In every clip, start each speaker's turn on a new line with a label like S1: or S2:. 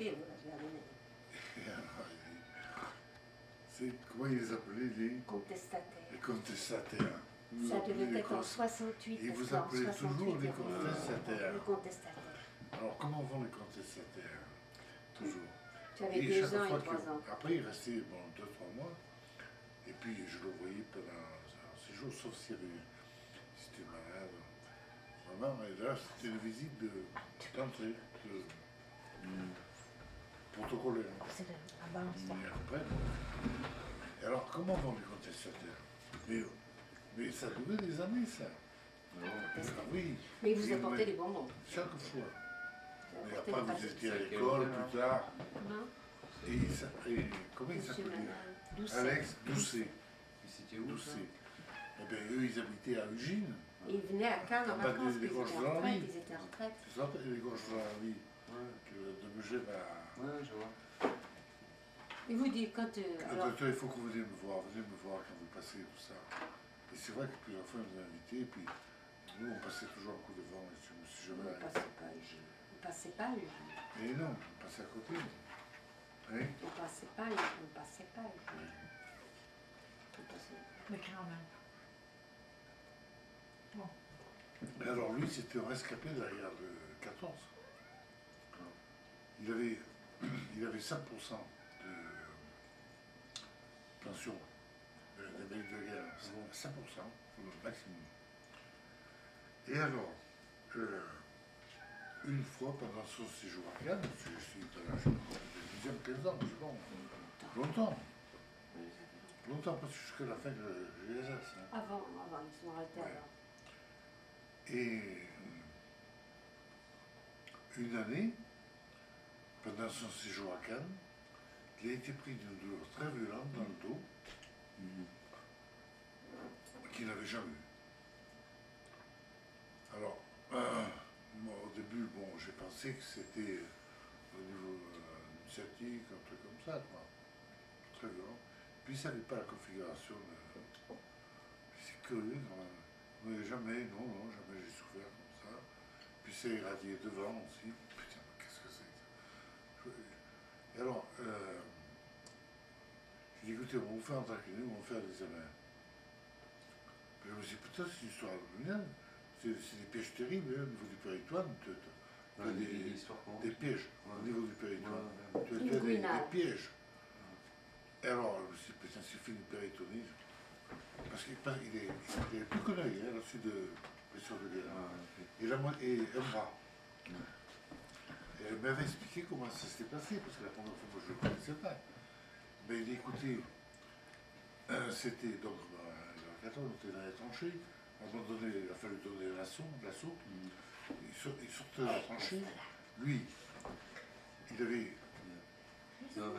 S1: expliqué, moi, je l'ai amené.
S2: Et alors, comment ils les appelaient les
S1: Contestataires.
S2: contestataires.
S1: Ça devait être en 68.
S2: Et vous
S1: parce qu'en
S2: appelez
S1: 68,
S2: toujours les
S1: il y avait
S2: contestataires.
S1: les contestataires.
S2: Alors comment vont les contestataires? Toujours.
S1: Tu avais
S2: Et
S1: 2
S2: chaque
S1: ans
S2: fois
S1: et 3 ans.
S2: Après, il restait bon, 2-3 mois. Et puis, je le voyais pendant un séjour, sauf s'il y avait, si c'était malade. Vraiment, et là, c'était une visite d'entrée, protocolaire.
S1: C'est avant ça.
S2: Mais après, et alors, comment vont les contestataires? Mais ça durait des années, ça. Oui.
S1: Mais ils vous apportaient des bonbons.
S2: Chaque fois.
S1: Vous
S2: Mais
S1: apportaient
S2: après,
S1: des
S2: vous étiez à
S1: pâtisseries.
S2: l'école, plus tard.
S1: Comment
S2: Et comment il
S1: Monsieur
S2: s'appelait?
S1: Doucet.
S2: Alex Doucet.
S3: Et c'était où ça?
S2: Doucet. Eh bien, eux, ils habitaient à Eugene.
S1: Et ils venaient à Cannes en
S2: Ah, bah,
S1: vacances,
S2: des
S1: ils
S2: gorges
S1: étaient
S2: de
S1: en
S2: la
S1: retraite,
S2: vie.
S1: ils étaient en retraite.
S2: Tu te rappelles les gorges de la vie
S3: Ouais,
S2: de Megève à...
S3: ouais, je vois.
S1: Et vous dites, quand... alors,
S2: Docteur, il faut que vous venez me voir quand vous passez, tout ça. Et c'est vrai que plusieurs fois, ils nous ont invités, et puis nous, on passait toujours un coup de vent, et je me suis
S1: vous
S2: jamais
S1: ne
S2: arrêté.
S1: passez pas, vous ne passez pas,
S2: Et non, on passait à côté. Oui.
S1: on ne passait pas, on ne passait pas. On passait.
S4: Mais quand même. Bon.
S2: Et alors lui, c'était un rescapé de la guerre de 14. Il avait 5% de pension des mecs de guerre. 5%, le maximum. Et alors, une fois pendant son séjour à Cannes, je suis dans l'âge de 10e, 15 ans, je pense, longtemps. Longtemps, parce que jusqu'à la fin de l'ESS. Hein.
S1: Avant, ils sont arrêtés
S2: Ouais.
S1: alors.
S2: Et une année, pendant son séjour à Cannes, il a été pris d'une douleur très violente dans le dos, qu'il n'avait jamais eu. Alors, moi, au début, bon, j'ai pensé que c'était au niveau sciatique, un truc comme ça, quoi. Très violent. Puis il ne savait pas la configuration. C'est curieux, quand même. Mais jamais, non, jamais j'ai souffert comme ça. Puis c'est irradié devant aussi. Putain, mais qu'est-ce que c'est que ça? Et alors, j'ai dit, écoutez, on va vous faire un traquenir, on va vous faire des examens. Puis je me suis dit, putain, c'est une histoire abdominale. C'est des pièges terribles, hein, au niveau du péritoine. Tu as des pièges au niveau du péritoine. Tu as des pièges. Et alors, je me suis dit, putain, c'est fini de péritonite. Parce qu'il est plus qu'un œil, hein, là-dessus de blessure de guerre. Et un bras. Et elle m'avait expliqué comment ça s'était passé, parce que la première fois, moi, je ne le connaissais pas. Mais il écoutait, c'était donc, dans la 14, on était dans les tranchées. À un moment donné, il a fallu donner l'assaut. Il sortait de la tranchée. Lui, il avait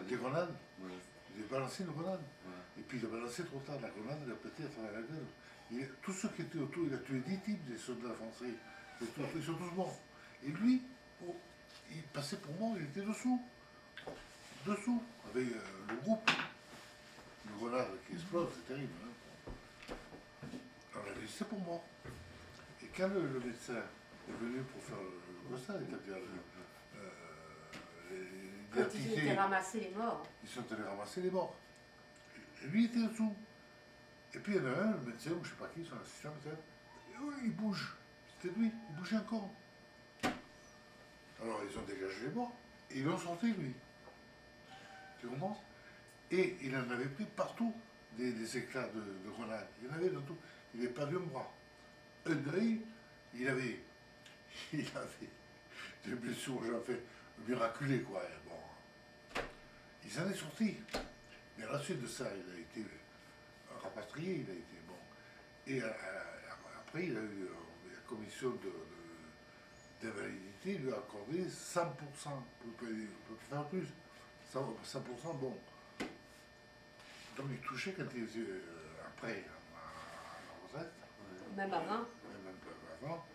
S2: des grenades. Il a balancé une grenade. Et puis il a balancé trop tard. La grenade, elle a pété à travers la gueule. Tous ceux qui étaient autour, il a tué 10 types des soldats français. Ils sont tous morts. Et lui, il passait pour mort, il était dessous. Dessous, avec le groupe. Une grenade qui explose, c'est terrible. Hein. Alors il a laissé pour mort. Et quand le médecin est venu pour faire le constat, c'est-à-dire
S1: quand ils étaient ramassés les morts.
S2: Ils sont allés ramasser les morts. Et lui était dessous. Et puis il y en a un, le médecin, ou je ne sais pas qui, son assistant peut-être, il bouge. C'était lui, il bougeait encore. Alors ils ont dégagé les morts, et ils l'ont sorti lui. Tu comprends? Et il en avait pris partout des éclats de grenades. Il en avait dans tout. Il n'avait pas d'un bras. Un œil, il avait des blessures, j'en fais miraculées, quoi. Bon. Il s'en est sorti. Mais à la suite de ça, il a été rapatrié, il a été bon. Et après, il a eu la commission d'invalidité, lui a accordé 100%. On peut faire plus. 100%, bon. Donc il touchait quand il était après, à la retraite.
S1: Même avant.
S2: Même avant.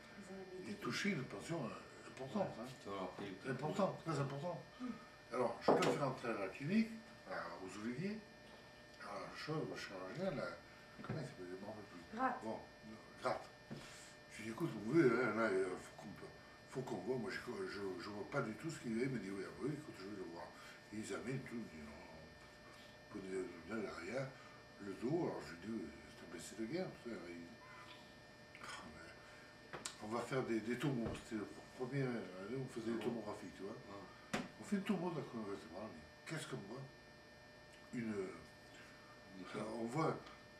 S2: Il touchait une pension importante. Hein. Importante, très importante. Alors, je peux faire entrer à la clinique, aux Oliviers, à la chirurgien, comment il s'appelle? Je ne me rappelle plus.
S1: Gratte.
S2: Bon, Gratte. Je lui dis, écoute, vous voulez, là, il faut qu'on voit. Moi, je ne vois pas du tout ce qu'il est. Il me dit, oui, écoute, je vais le ils amènent tout, ils disent non, pour rien, le dos, alors je dis, c'est un blessé de guerre, tu sais, on va faire des tomos, c'était la première année, on faisait des tomographies, tu vois. On fait une tomo de la colonne vertébrale, qu'est-ce qu'on voit?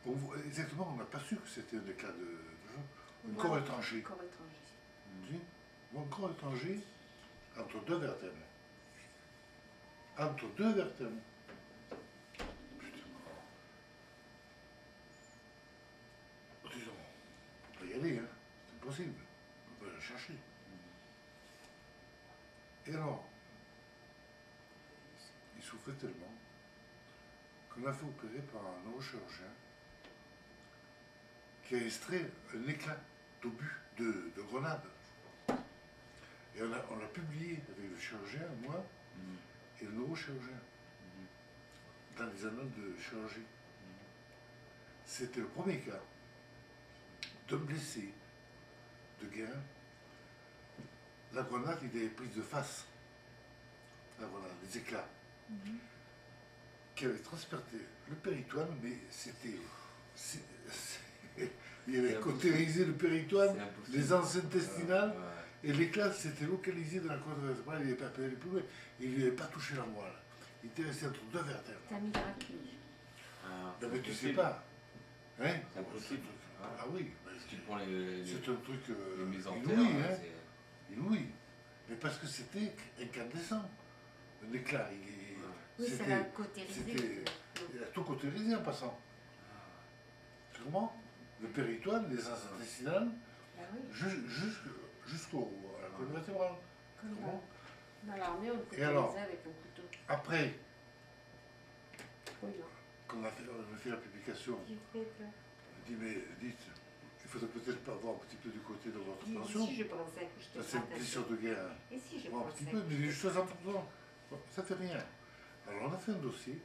S2: On voit exactement, on n'a pas su que c'était un éclat de un corps étranger.
S1: Corps étranger.
S2: Un corps étranger entre deux vertèbres. Entre deux vertèbres. Putain. Disons, on peut y aller, hein. C'est possible. On peut la chercher. Et alors, il souffrait tellement qu'on a fait opérer par un neurochirurgien qui a extrait un éclat d'obus, de grenade. Et on l'a publié avec le chirurgien, moi, et le neurochirurgien, dans les annales de chirurgie. C'était le premier cas d'un blessé de guerre. La grenade, il avait prise de face. La grenade, les éclats. Qui avait transpercé le péritoine, mais c'était... Il avait cautérisé le péritoine, les anses intestinales, et l'éclat s'était localisé dans la colonne vertébrale, il n'avait pas payé plus loin, il n'avait pas touché la moelle. Il était resté entre deux vertèbres.
S1: C'est un miracle.
S2: Non mais tu sais pas. Hein?
S3: C'est impossible.
S2: Ah oui.
S3: Si tu prends les
S2: c'est un truc
S3: mises en terre,
S2: inouï, hein? Inouï. Mais parce que c'était incandescent. Un éclat.
S1: Oui, ça l'a cautérisé.
S2: Il a tout cautérisé en passant. Comment? Le péritoine, les anses intestinales, jusqu'à la colonne vertébrale.
S1: Comment? Dans l'armée, on le cautérisait avec un couteau.
S2: Après,
S1: oui,
S2: quand on a fait la publication, on dit, mais dites, il faudrait peut-être pas voir un petit peu du côté de votre tension.
S1: Si je pensais que je te
S2: c'est une blessure de guerre.
S1: Et si je
S2: bon,
S1: pensais
S2: un petit peu, mais juste à 100%. Bon, ça fait rien. Alors on a fait un dossier,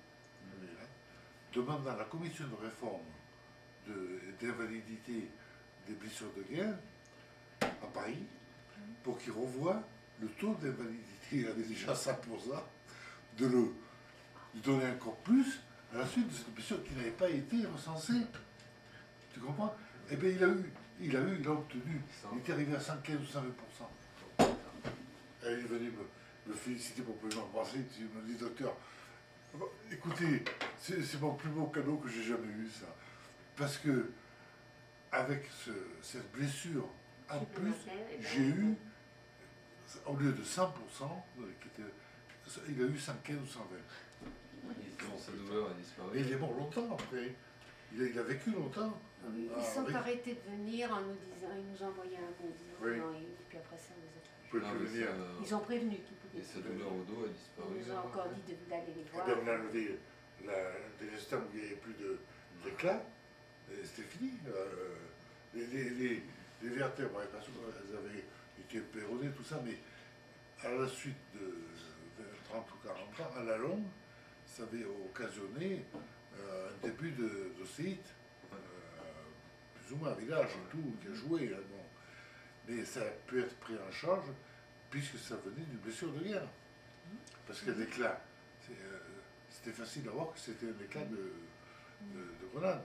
S2: demandant à la commission de réforme d'invalidité des blessures de guerre à Paris, pour qu'il revoie le taux d'invalidité. Il avait déjà 100%, de lui donner encore plus à la suite de cette blessure qui n'avait pas été recensée. Tu comprends? Eh bien, il a obtenu, il était arrivé à 115 ou 120%. Et il est venu me féliciter pour m'embrasser. Il me dit, docteur, écoutez, c'est mon plus beau cadeau que j'ai jamais eu, ça. Parce que, avec cette blessure, en plus, j'ai eu, au lieu de 100%, il a eu 115 ou 120.
S3: Sa douleur a disparu.
S2: Mais il est mort longtemps après. Il a vécu longtemps.
S1: Oui, ils sont arrêtés de venir en nous disant, ils nous envoyaient un mot disant non, et puis après ça, on les a
S2: prévenus.
S1: Ils ont prévenu qu'ils pouvaient.
S3: Et sa douleur au dos a disparu.
S1: Ils nous ont encore dit d'aller les voir.
S2: On a enlevé des instants où il n'y avait plus d'éclat, c'était fini. Les vertèbres, elles avaient été péronées, tout ça, mais à la suite de 30 ou 40 ans, à la longue, ça avait occasionné un début d'ostéite, plus ou moins avec l'âge et tout, qui a joué. Hein, bon. Mais ça a pu être pris en charge puisque ça venait d'une blessure de guerre. Parce que l'éclat, c'était facile à voir que c'était un éclat de grenade,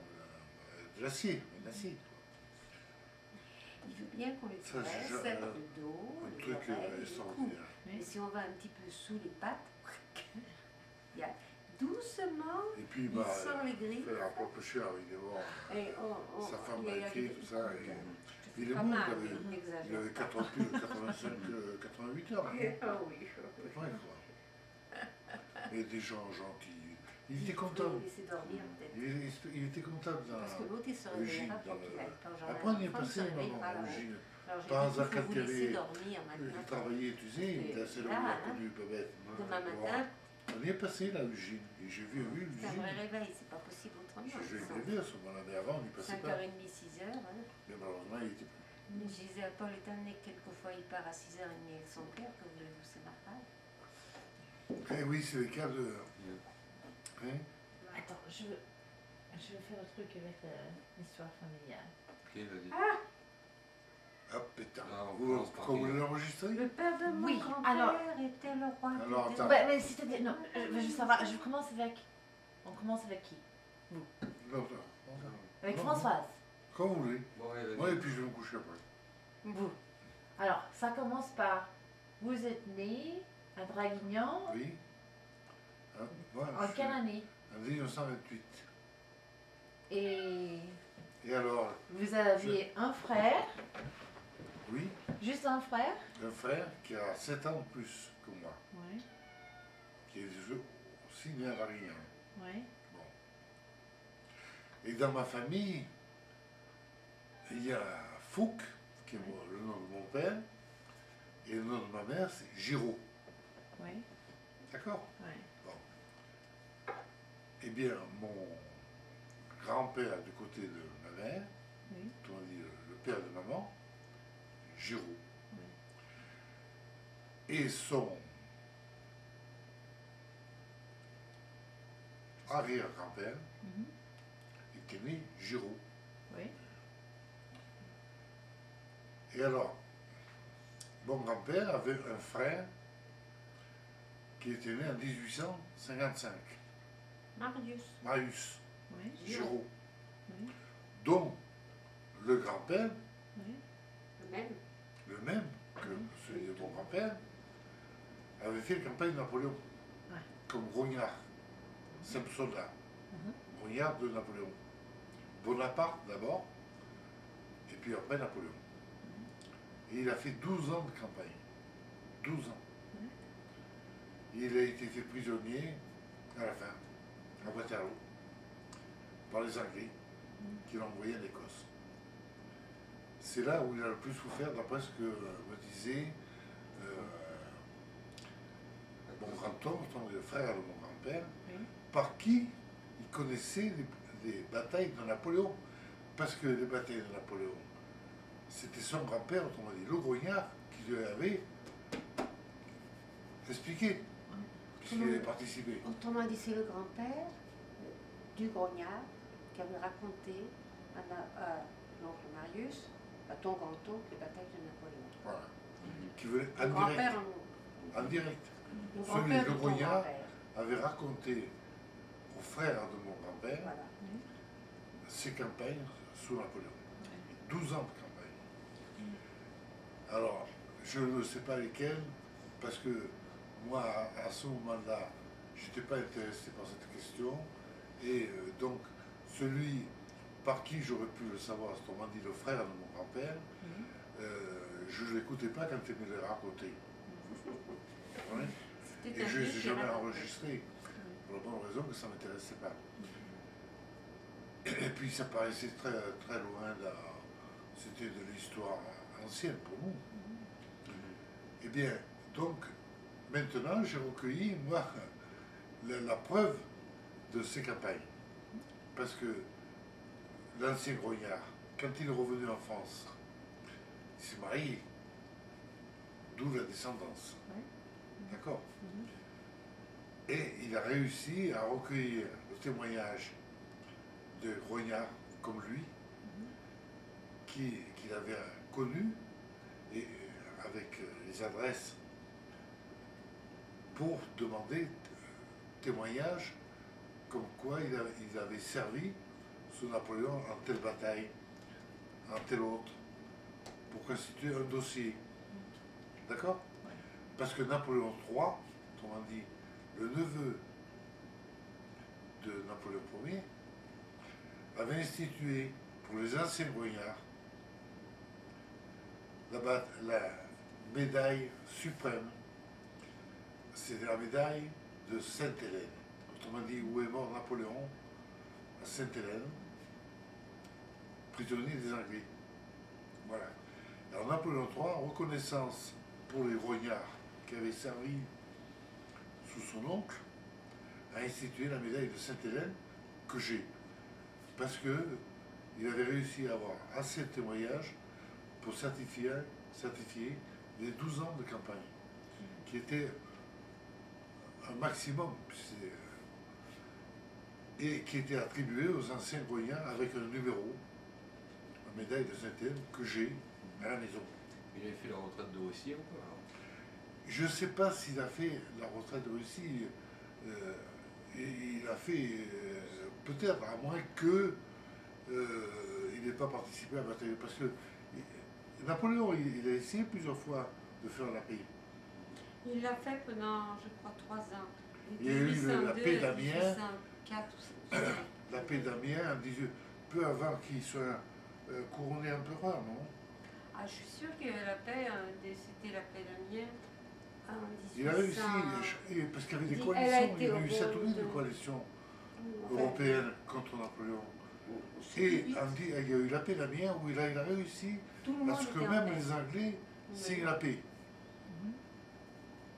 S2: de l'acier,
S1: Il veut bien qu'on les caresse, le dos,
S2: un truc extraordinaire.
S1: Mais si on va un petit peu sous les pattes, il y a doucement,
S2: et puis,
S1: il sent les griffes.
S2: Il a un peu cher, évidemment. Sa femme a écrit tout ça. Il est bon, il avait 88 heures.
S1: Ah oui.
S2: Ouais, quoi. Mais des gens gentils. Il était content. Il était content
S1: parce que l'autre, il se réveillera quand il a
S2: après, on y est passé, Eugène. Par hasard, quand il travaillait, tu sais, il était assez là, connu, bébête.
S1: Demain matin.
S2: On y est passé, là, Eugène. Et j'ai vu Eugène.
S1: C'est un vrai réveil, c'est pas possible autrement.
S2: Je l'ai rêvé à ce moment-là, mais avant, on n'y passait pas.
S1: 5h30, 6h. Hein.
S2: Mais malheureusement, il était plus.
S1: Mais je disais à Paul, étant donné que quelquefois il part à 6h30 avec son père, que voulez-vous, c'est normal.
S2: Eh oui, c'est le cas de. Hein?
S4: Attends, je veux faire le truc avec l'histoire familiale.
S3: Ok, vas-y.
S2: Hop, pétard.
S3: Ah, on
S2: Vous
S3: commence par
S2: voulez
S3: qui?
S2: l'enregistrer?
S1: Le père de mon
S4: Oui,
S1: grand-père
S4: alors-
S1: était le roi.
S2: Alors,
S1: du-
S2: attends.
S4: Ouais, mais c'est-à-dire, non, je veux juste savoir, je commence avec. On commence avec qui?
S2: Non, non.
S4: Avec
S2: Non,
S4: Françoise.
S2: Quand vous voulez.
S3: Bon, ouais, vas-y.
S2: Ouais, et puis je vais me coucher après.
S4: Vous. Alors, ça commence par. Vous êtes né à Draguignan
S2: Oui. Hein, moi,
S4: en
S2: je
S4: quelle
S2: suis
S4: année?
S2: en 1928.
S4: Et
S2: Et alors,
S4: vous aviez un frère,
S2: oui,
S4: juste un frère?
S2: un frère qui a 7 ans de plus que moi,
S4: Oui,
S2: qui est aussi né à Varignan.
S4: oui.
S2: Bon. Et dans ma famille, il y a Fouque, qui est le nom de mon père, et le nom de ma mère, c'est Giraud.
S4: Oui,
S2: D'accord?
S4: oui.
S2: Eh bien, mon grand-père du côté de ma mère,
S4: Oui.
S2: autrement dit le père de maman, Giraud. Et son arrière-grand-père
S4: Mhm.
S2: était né Giraud.
S4: Oui.
S2: Et alors, mon grand-père avait un frère qui était né en 1855,
S1: Marius.
S2: Marius
S4: Oui.
S2: Giraud,
S4: Oui.
S2: dont le grand-père,
S4: Oui.
S1: Le même.
S2: le même que celui de mon grand-père, avait fait la campagne de Napoléon,
S4: Ouais.
S2: comme grognard, simple soldat,
S4: Mhm.
S2: grognard de Napoléon. Bonaparte d'abord, et puis après Napoléon. Et il a fait 12 ans de campagne. 12 ans. Il a été fait prisonnier à la fin, à Waterloo, par les Anglais, qui l'ont envoyé en Écosse. C'est là où il a le plus souffert, d'après ce que me disait mon grand-oncle, le frère de mon grand-père,
S4: Oui.
S2: par qui il connaissait les batailles de Napoléon. Parce que les batailles de Napoléon, c'était son grand-père, autrement dit, le grognard, qui lui avait expliqué, puisqu'il avait participé.
S1: Autrement dit, c'est le grand-père du grognard qui avait raconté à l'oncle Marius, à ton grand-oncle, les batailles de Napoléon.
S2: Voilà. Qui venait
S1: Le
S2: en direct.
S1: grand-père,
S2: En direct.
S1: le
S2: Celui
S1: grand-père
S2: de
S1: de ton
S2: grognard
S1: grand-père.
S2: avait raconté au frère de mon grand-père
S1: Voilà.
S2: ses campagnes sous Napoléon. 12 ans de campagne. Alors, je ne sais pas lesquelles, parce que moi, à ce moment-là, je n'étais pas intéressé par cette question. Et donc, celui par qui j'aurais pu le savoir, autrement dit le frère de mon grand-père, je ne l'écoutais pas quand il me le racontait. Ouais.
S1: C'était
S2: Et
S1: un
S2: je ne les ai
S1: vieux
S2: jamais
S1: pirate.
S2: enregistrés, pour la bonne raison que ça ne m'intéressait pas. Et puis ça paraissait très, très loin, c'était de l'histoire ancienne pour nous. Eh bien, donc, maintenant, j'ai recueilli, moi, la preuve de ces campagnes. Parce que l'ancien grognard, quand il est revenu en France, il s'est marié, d'où la descendance.
S4: Ouais.
S2: D'accord? Et il a réussi à recueillir le témoignage de grognards comme lui, qu'il avait connu, et avec les adresses, pour demander témoignage comme quoi il avait servi sous Napoléon en telle bataille, en telle autre, pour constituer un dossier. D'accord? Parce que Napoléon III, autrement dit, le neveu de Napoléon Ier, avait institué pour les anciens grognards la médaille suprême. C'est la médaille de Sainte-Hélène. Autrement dit, où est mort Napoléon, à Sainte-Hélène, prisonnier des Anglais. Voilà. Alors Napoléon III, en reconnaissance pour les grognards qui avaient servi sous son oncle, a institué la médaille de Sainte-Hélène que j'ai. Parce qu'il avait réussi à avoir assez de témoignages pour certifier les 12 ans de campagne, qui était un maximum, et qui était attribué aux anciens grognards avec un numéro, une médaille de Sainte-Hélène que j'ai à la maison.
S3: Il avait fait la retraite de Russie ou pas alors?
S2: Je ne sais pas s'il a fait la retraite de Russie. Il a fait peut-être, à moins que il n'ait pas participé à la bataille. Parce que Napoléon, il a essayé plusieurs fois de faire la paix.
S1: Il l'a fait pendant, je crois, 3 ans.
S2: Il y a eu la paix d'Amiens.
S1: 1804,
S2: La paix d'Amiens, peu avant qu'il soit couronné empereur, non?
S1: Ah, je suis sûre qu'il y avait la paix, c'était la paix d'Amiens en 1800.
S2: Il a réussi, parce qu'il y avait des
S1: Elle a
S2: coalitions,
S1: été
S2: il y a
S1: au
S2: eu
S1: bout
S2: 7 ou 8
S1: de-
S2: coalitions
S1: Enfin,
S2: européennes contre Napoléon. Et il y a eu la paix d'Amiens où il a réussi
S1: tout le monde
S2: à ce que
S1: était en
S2: même
S1: paix.
S2: les Anglais signent la paix.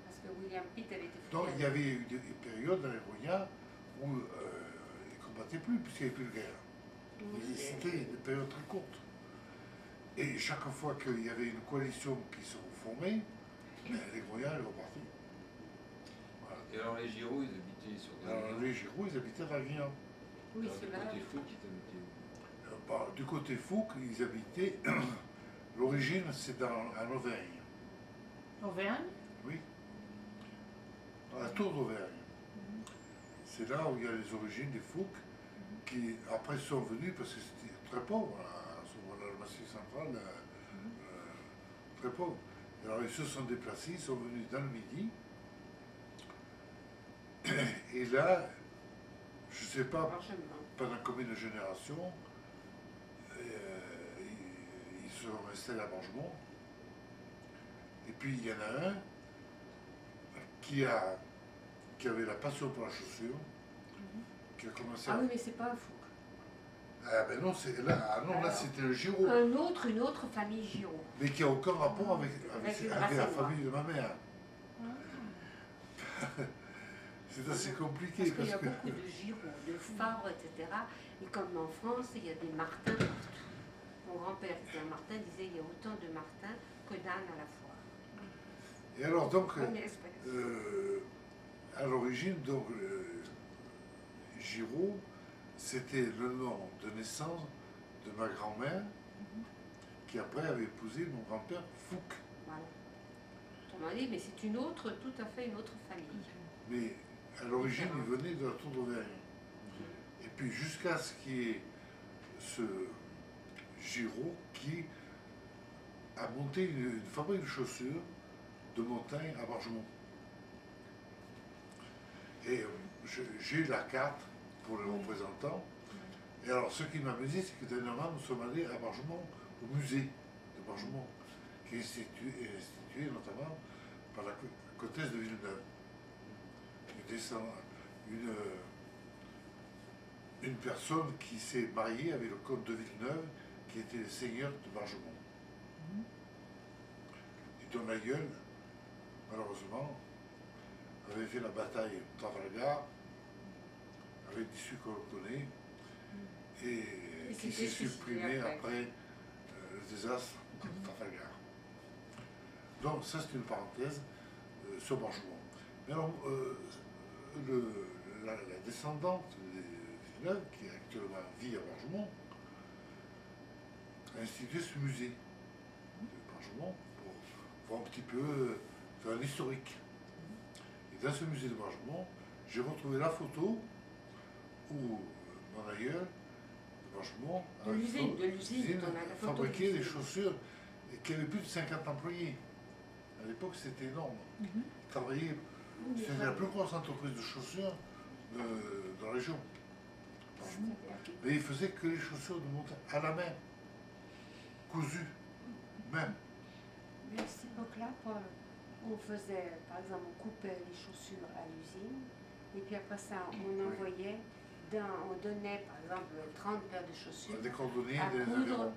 S1: Parce que William Pitt avait été
S2: Donc
S1: foutu
S2: il y avait eu des périodes dans les Rognas où ils ne combattaient plus puisqu'il n'y avait plus de guerre. Mais c'était des périodes très courtes. Et chaque fois qu'il y avait une coalition qui se reformait, ben, les Grognards étaient repartis. Voilà.
S3: Et alors les Giroud, ils habitaient sur
S2: Alors les Giroud, ils habitaient à Draguignan.
S1: Oui,
S3: Alors, du
S1: ceux-là.
S3: côté fou, ils habitaient où?
S2: Du côté Fouque, ils habitaient. L'origine, c'est en Auvergne.
S4: Auvergne?
S2: Oui. À la tour d'Auvergne. C'est là où il y a les origines des Fouques qui après sont venus parce que c'était très pauvre à ce moment-là, le Massif central, très pauvre. Alors ils se sont déplacés, ils sont venus dans le Midi. Et là, je ne sais pas
S1: Largement.
S2: pendant combien de générations, ils se sont restés à Bargemont. Et puis il y en a un qui avait la passion pour la chaussure, qui a commencé
S1: Ah
S2: à...
S1: oui, mais c'est pas un fou.
S2: Ah ben non, là c'était le Giraud,
S1: Une autre famille Giraud.
S2: mais qui n'a aucun rapport avec
S1: Avec
S2: la
S1: Rassennois.
S2: famille de ma mère. C'est assez compliqué
S1: Parce qu'il y a
S2: que...
S1: beaucoup de Giraud, de Favre, etc. Et comme en France, il y a des Martins partout. Mon grand-père qui était un Martin disait il y a autant de Martins que d'ânes à la fois.
S2: Et alors donc,
S1: Bonne expression.
S2: à l'origine, donc, Giraud, c'était le nom de naissance de ma grand-mère, qui après avait épousé mon grand-père Fouque.
S1: Voilà. Autrement dit, mais c'est tout à fait une autre famille.
S2: Mais à l'origine, il venait de la tour d'Auvergne. Et puis jusqu'à ce qu'il y ait ce Giraud qui a monté une fabrique de chaussures de montagne à Bargemont. Et j'ai la carte pour les représentants. Et alors, ce qui m'a amusé, c'est que dernièrement, nous sommes allés à Bargemont, au musée de Bargemont, qui est institué notamment par la comtesse de Villeneuve. Une personne qui s'est mariée avec le comte de Villeneuve, qui était le seigneur de Bargemont. Et dont la gueule, malheureusement, avait fait la bataille de Trafalgar, avec l'issue qu'on connaît, et qui s'est supprimée après le désastre de Trafalgar. Donc ça c'est une parenthèse sur Bargemont. Mais alors, la descendante de Villeneuve, qui actuellement vit à Bargemont, a institué ce musée de Bargemont pour voir un petit peu, faire un historique. Et dans ce musée de Bargemont, j'ai retrouvé la photo où mon aïeul de Bargemont
S1: De l'usine, on a la photo de
S2: fabriquait des
S1: l'usine.
S2: chaussures et qui avait plus de 50 employés. À l'époque, c'était énorme. Ils travaillaient. C'était la plus grosse entreprise de chaussures de la région. Mais ils faisaient que les chaussures de montagne à la main, cousues, même.
S1: Mais à cette époque-là, on faisait, par exemple, on coupait les chaussures à l'usine, et puis après ça, on envoyait, on donnait, par exemple, 30 paires de chaussures
S2: Des cordonniers,
S1: à
S2: des
S1: coudre
S2: avirons.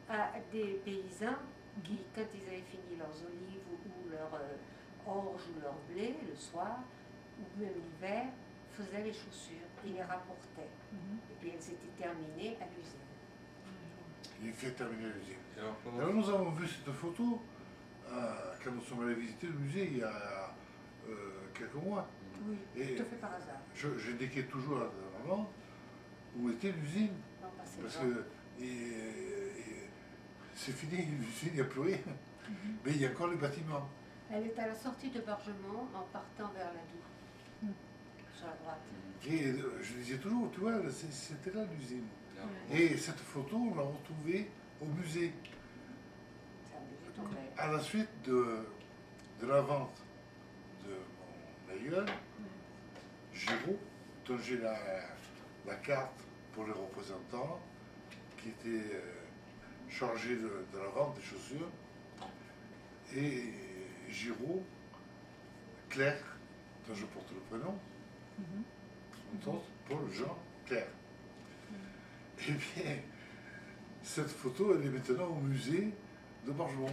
S1: à des paysans qui, quand ils avaient fini leurs olives ou leur orge ou leur blé le soir, ou même l'hiver, faisaient les chaussures et les rapportaient. Et puis elles étaient terminées à l'usine.
S2: Il fait terminer l'usine.
S3: Et alors, comment
S2: Alors nous avons vu cette photo quand nous sommes allés visiter le musée il y a quelques mois.
S1: Oui,
S2: Et
S1: tout à fait par hasard.
S2: j'indiquais toujours à la maman où était l'usine.
S1: Non, pas c'est
S2: Parce
S1: vrai.
S2: que c'est fini, l'usine, il n'y a plus rien. Mais il y a encore les bâtiments.
S1: Elle est à la sortie de Bargemont en partant vers la Doue, sur la droite.
S2: Et je disais toujours, tu vois, c'était là l'usine.
S3: Là,
S2: Et cette photo, on l'a retrouvée au musée.
S1: C'est un musée tombé.
S2: À la suite de la vente de mon aïeul, Giraud, dont j'ai la carte pour les représentants, qui était chargé de la vente des chaussures, et Giraud, Claire, dont je porte le prénom, son Paul Jean Claire. Eh bien, cette photo, elle est maintenant au musée de Bargemont.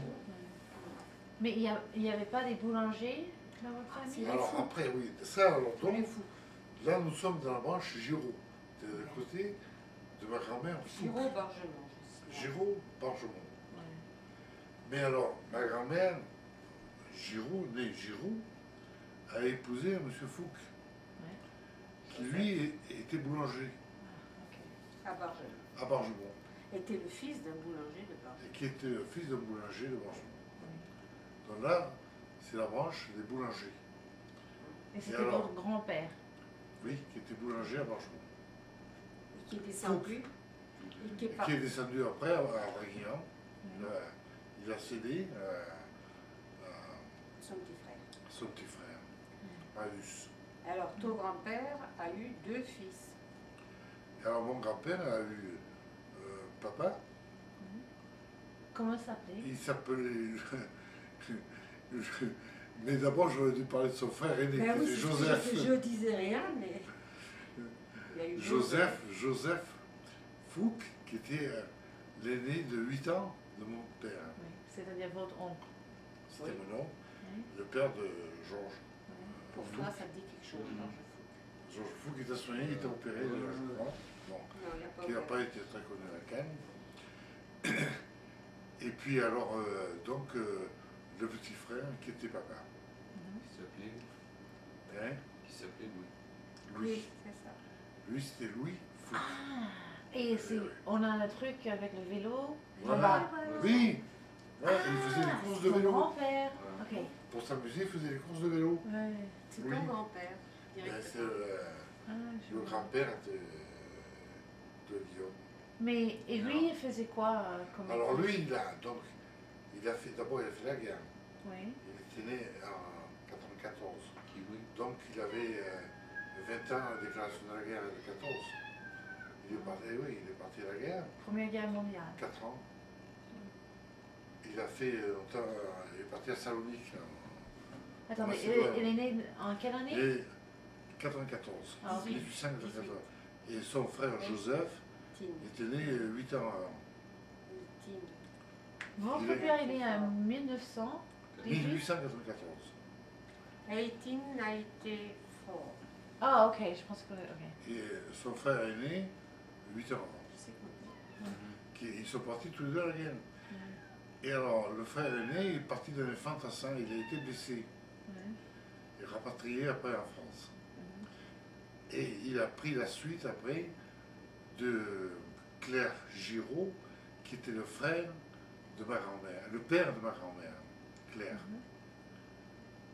S4: Mais il n'y avait pas des boulangers dans votre famille?
S2: Alors après, oui, ça, alors
S1: Tous les
S2: donc,
S1: fous.
S2: là nous sommes dans la branche Giraud, de l'autre côté de ma grand-mère.
S1: Giraud Bargemont.
S2: Giraud Bargemont.
S4: Ouais.
S2: Mais alors, ma grand-mère, Giraud, née Giraud, a épousé un monsieur Fouque, qui lui était boulanger
S4: Ah,
S1: À Bargemont.
S2: à Bargemont,
S1: Était le fils d'un boulanger de Bargemont.
S2: et qui était le fils d'un boulanger de Bargemont. Donc là, c'est la branche des boulangers.
S4: Et c'était
S2: alors
S4: votre grand-père?
S2: Oui, qui était boulanger à Bargemont.
S1: Et qui est descendu. Et qui est
S2: Et qui
S1: parti.
S2: est descendu après à Vraguignan. Il a cédé à
S1: Son petit frère.
S2: son petit frère, Marius.
S1: Alors, ton grand-père a eu 2 fils.
S2: Et alors mon grand-père a eu papa,
S4: Comment ça s'appelait?
S2: il s'appelait... Mais d'abord j'aurais dû parler de son frère aîné,
S1: Ben
S2: qui
S1: oui,
S2: était Joseph.
S1: je disais rien, mais il y a eu
S2: Joseph Fouque, qui était l'aîné de 8 ans de mon père.
S4: Oui, c'est-à-dire votre oncle.
S2: C'était
S1: Oui.
S2: mon oncle,
S4: Oui.
S2: le père de Georges.
S1: pour toi, ça te dit quelque chose, Georges Fouque.
S2: Georges Fouque était soigné, il était opéré, je crois. Bon.
S1: Non, il n'y a pas
S2: Qui n'a pas été très connu à Cannes. Et puis alors, donc, le petit frère qui était papa. Hein?
S3: Qui s'appelait Louis.
S2: Louis.
S1: Oui, c'est ça.
S2: Lui, c'était Louis Fouque.
S4: Et on a le truc avec le vélo
S2: Voilà.
S4: là-bas.
S2: Oui, ouais, il faisait des courses de
S4: Mon
S2: vélo.
S4: grand-père.
S3: Voilà.
S4: Ok.
S2: Pour s'amuser, il faisait des courses de vélo.
S4: Ouais.
S1: C'est
S2: Oui.
S1: ton grand-père,
S2: Ben, c'est
S1: directement.
S4: Ah, je
S2: le
S4: vois.
S2: grand-père de Guillaume.
S4: Mais et lui, il faisait quoi comme
S2: Alors
S4: métier?
S2: lui, d'abord, il a fait la guerre.
S4: Oui.
S2: Il était né en 94.
S3: Qui Louis.
S2: Donc il avait 20 ans à la déclaration de la guerre de 14. Il est parti, oui, il est parti à la guerre,
S4: Première guerre mondiale.
S2: 4 ans. Il a fait longtemps, il est parti à Salonique.
S4: Attends, mais
S2: Macédoine.
S4: il est né en quelle année?
S2: Et 94,
S4: Ah, ok.
S2: 1894. Et son frère Joseph
S1: Tine.
S2: était né 8 ans avant.
S1: Tine.
S4: Votre
S2: il est-
S4: père est né en 1900.
S2: 1894.
S1: Et Tine a été fort.
S4: Ah, ok, je pense que. Ok.
S2: Et son frère est né 8 ans avant.
S1: Je sais qu'on dit.
S2: Ils sont partis tous les deux à la guerre. Et alors, le frère aîné est parti dans les fantassins, il a été blessé et rapatrié après en France. Et il a pris la suite après de Claire Giraud, qui était le frère de ma grand-mère, le père de ma grand-mère, Claire.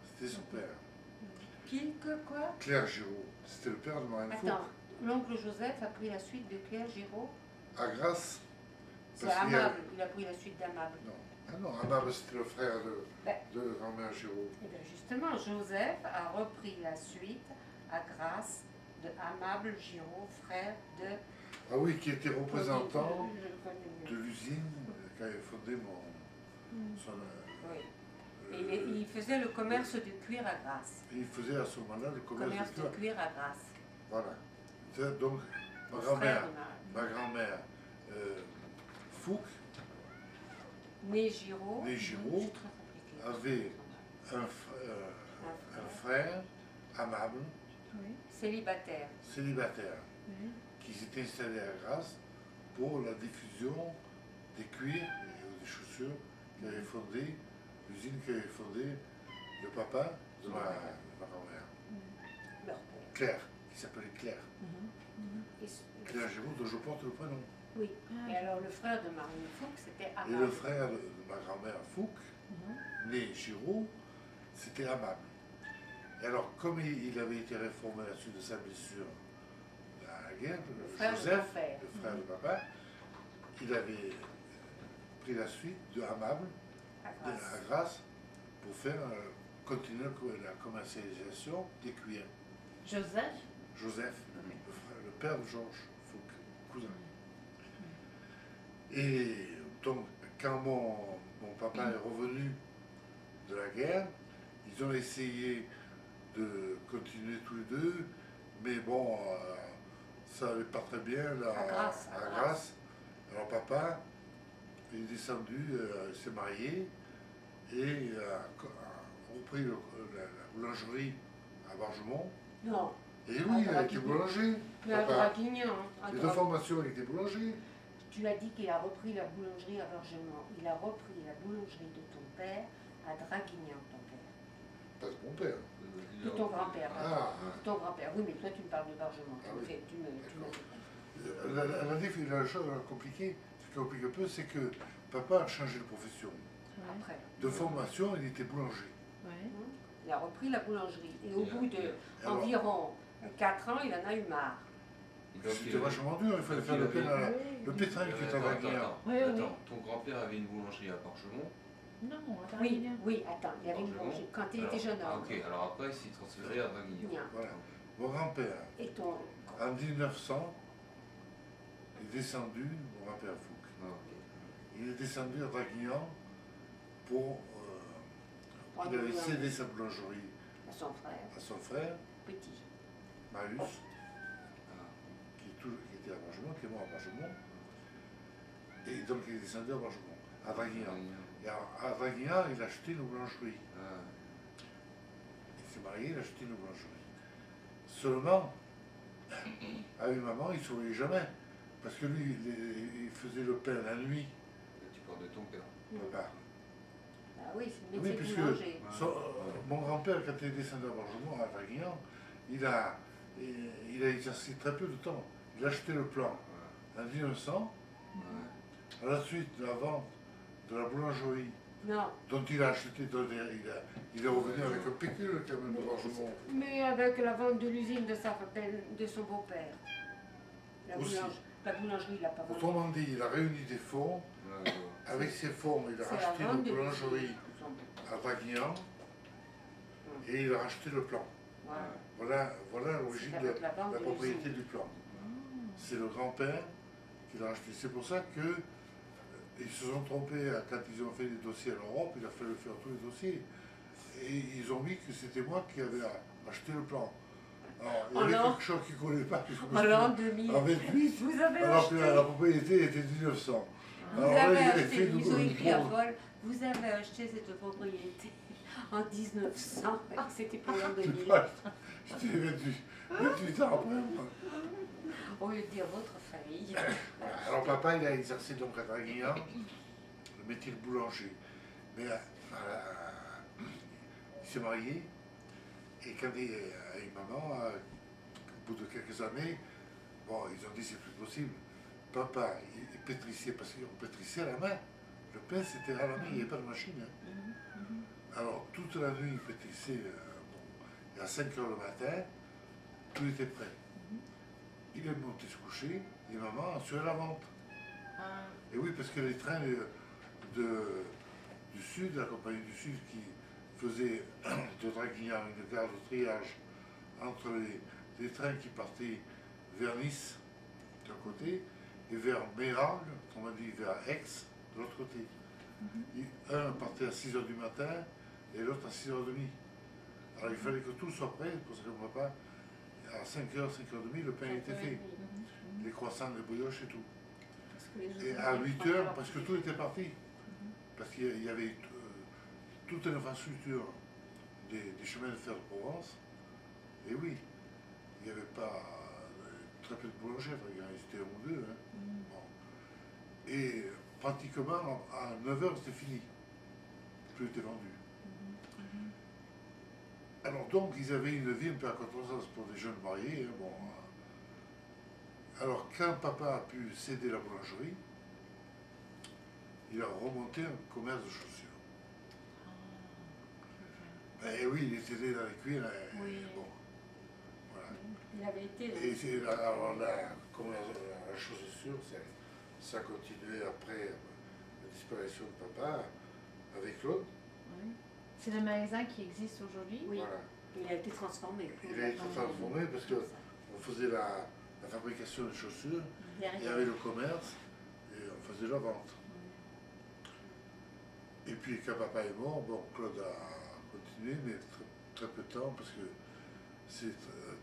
S2: C'était son père.
S1: Qui, que, quoi?
S2: Claire Giraud, c'était le père de Marine Fouque.
S1: Attends, l'oncle Joseph a pris la suite de Claire Giraud.
S2: À Grasse.
S1: C'est
S2: parce qu'il y a-
S1: Amable, il a pris la suite d'Amable.
S2: Non, ah non, Amable, c'était le frère
S1: Ben.
S2: de grand-mère Giraud.
S1: Et bien justement, Joseph a repris la suite à grâce de Amable Giraud, frère de...
S2: Ah oui, qui était représentant
S1: Je le connais
S2: de
S1: mieux.
S2: l'usine qu'avait fondé son,
S1: Oui. Et il faisait le commerce de cuir à Grasse.
S2: il faisait à ce moment-là le commerce
S1: Commerce
S2: de
S1: de
S2: cuir.
S1: cuir à Grasse.
S2: Voilà. C'est donc ma
S1: Au
S2: grand-mère,
S1: frère de
S2: ma grand-mère Fouque
S1: Né Giraud.
S2: Né Giraud
S1: C'est très compliqué.
S2: avait un frère amable,
S4: Oui.
S1: Célibataire.
S2: célibataire,
S4: Oui.
S2: qui s'était installé à Grasse pour la diffusion des cuirs et des chaussures qu'avait fondé, l'usine qu'avait fondé le papa de ma grand-mère,
S1: Leur père.
S2: Claire, qui s'appelait Claire.
S1: Et
S2: Claire Giraud, dont je porte le prénom.
S1: Oui.
S4: Ah,
S1: Et alors le frère de Marine Fouque, c'était
S2: Et
S1: Amable.
S2: le frère de ma grand-mère Fouque, né Giraud, c'était Amable. Et alors, comme il avait été réformé à la suite de sa blessure à la guerre,
S1: Le frère de
S2: Joseph,
S1: ton père.
S2: le frère de papa, il avait pris la suite de Amable
S1: À
S2: à
S1: Grasse.
S2: Grasse pour faire continuer la commercialisation des cuillères.
S4: Joseph?
S2: Joseph, le père de Georges Fouque, cousin. Et donc, quand mon papa est revenu de la guerre, ils ont essayé de continuer tous les deux, mais bon, ça n'allait pas très bien là,
S1: À Grasse, à
S2: à
S1: Grasse.
S2: Grasse. Alors papa il est descendu, il s'est marié et a repris la boulangerie à Bargemont.
S1: Non,
S2: Et oui, il a été boulanger.
S1: mais à
S2: Papa.
S1: Draguignan.
S2: Les deux formations, il était boulanger.
S1: Tu as dit qu'il a repris la boulangerie à Vergemont. Il a repris la boulangerie de ton père à Draguignan, ton père.
S2: Pas de mon père.
S1: De ton grand-père.
S2: Ah,
S1: De ton grand-père. Oui, mais toi, tu me parles de Vergemont.
S2: Ah oui.
S1: Tu me
S2: la chose compliquée, ce qui complique un peu, c'est que papa a changé de profession.
S1: Après.
S2: De formation, il était boulanger.
S4: Ouais.
S1: Il a repris la boulangerie. Et au bout de
S2: alors,
S1: environ 4 ans, il en a eu marre.
S2: c'était vachement dur, il fallait faire le pain à le pétrin qui était à Draguignan.
S4: Oui, oui.
S3: Attends, ton grand-père avait une boulangerie à Bargemont.
S4: Non, à
S1: Oui,
S4: Draguignan.
S1: oui, attends, il y avait une
S3: Bargemont.
S1: boulangerie quand il
S3: Alors,
S1: était jeune
S3: Ah,
S1: homme.
S3: ok, alors après, il s'est transféré à Draguignan.
S1: Bien.
S2: Voilà. Mon grand-père,
S1: Et ton.
S2: en 1900, est descendu, mon grand-père Fouque,
S3: Ah, ok.
S2: il est descendu à Draguignan pour.
S1: Prendre
S2: Il avait
S1: une
S2: cédé sa boulangerie
S1: à son frère,
S2: à son frère,
S1: petit.
S2: Marius,
S3: Ah,
S2: qui était à Bargemont, qui est mort à Bargemont. Et donc il est descendu à Bargemont, à Draguignan.
S3: Draguignan.
S2: Et à Draguignan, il a acheté une boulangerie.
S3: Ah,
S2: Il s'est marié, il a acheté une boulangerie. Seulement, avec maman, il ne souriait jamais. Parce que lui, il faisait le pain la nuit,
S3: là, tu parles de ton père.
S2: papa.
S1: Ah oui, c'est le
S2: Oui,
S1: métier de
S2: puisque
S1: boulanger.
S2: mon grand-père, quand il est descendu à Bargemont, à Draguignan, il a exercé très peu de temps. Il a acheté le plan en 1900,
S3: Ouais.
S2: à la suite de la vente de la boulangerie,
S1: Non,
S2: dont il a acheté, il est revenu avec un pécule quand même de Bargemont.
S1: mais avec la vente de l'usine de son beau-père.
S2: Aussi.
S1: La boulangerie, il n'a pas vendu.
S2: Autrement dit, il a réuni des fonds.
S3: Ouais, ouais.
S2: Avec ces fonds, il a
S1: C'est la
S2: racheté
S1: vente
S2: une
S1: de
S2: boulangerie
S1: l'usine de son beau-père.
S2: à Draguignan et il a racheté le plan.
S1: Voilà.
S2: Voilà l'origine
S1: C'est
S2: de
S1: avec la vente
S2: la
S1: de
S2: propriété
S1: l'usine.
S2: du plan. C'est le grand-père qui l'a racheté. C'est pour ça que ils se sont trompés quand ils ont fait les dossiers à l'Europe, il a fallu faire tous les dossiers. Et ils ont mis que c'était moi qui avais acheté le plan. Alors, il y avait
S1: Alors
S2: quelque chose qu'ils ne connaissaient pas.
S1: En l'an 2000,
S2: En 28,
S1: vous avez
S2: alors que
S1: acheté,
S2: la propriété était 1900.
S1: vous
S2: Alors là,
S1: avez
S2: il avait
S1: acheté,
S2: fait
S1: ils ont écrit à
S2: une
S1: Paul, vous avez acheté cette propriété en 1900, c'était pour l'an 2000.
S2: J'étais 28 ans après. Moi.
S1: Au lieu de dire votre famille.
S2: Alors papa, il a exercé donc à Draguignan le métier de boulanger. Mais il s'est marié et quand il est avec maman, au bout de quelques années, bon, ils ont dit c'est plus possible. Papa, il pétrissait parce qu'on pétrissait à la main. Le pain, c'était à la main, il n'y avait pas de machine. Hein. Alors toute la nuit, il pétrissait. Et à 5 h le matin, tout était prêt. Il est monté se coucher et maman assurait la vente.
S4: Ah,
S2: Et oui, parce que les trains du Sud, la compagnie du Sud qui faisait de Draguignan une gare de triage entre les trains qui partaient vers Nice d'un côté et vers Méragles, on dit vers Aix de l'autre côté. Un partait à 6 h du matin et l'autre à 6 h 30. Alors il fallait que tout soit prêt, pour ça que mon papa, à 5 h, 5 h 30, le pain était fait. Les croissants, les brioches et tout. Et à 8 h, parce que tout était parti. Parce qu'il y avait toute une infrastructure des chemins de fer de Provence. Et oui, il n'y avait pas très peu de boulangers, c'était un ou deux. Hein. Bon. Et pratiquement à 9 h, c'était fini. Tout était vendu. Alors donc, ils avaient une vie un peu à contresens pour des jeunes mariés. Hein, bon. Alors, quand papa a pu céder la boulangerie, il a remonté un commerce de chaussures. Ben oui, il était né dans les cuirs,
S1: Oui.
S2: bon, voilà.
S1: Il avait été.
S2: Et alors la chaussure, ça a continué après la disparition de papa avec Claude.
S4: Oui. C'est le magasin qui existe aujourd'hui?
S1: Oui.
S2: Voilà.
S1: Il a été transformé.
S2: Il a été transformé parce qu'on faisait la fabrication de chaussures,
S1: Derrière.
S2: il y avait le commerce et on faisait la vente. Et puis quand papa est mort, bon, Claude a continué, mais très peu de temps parce que c'est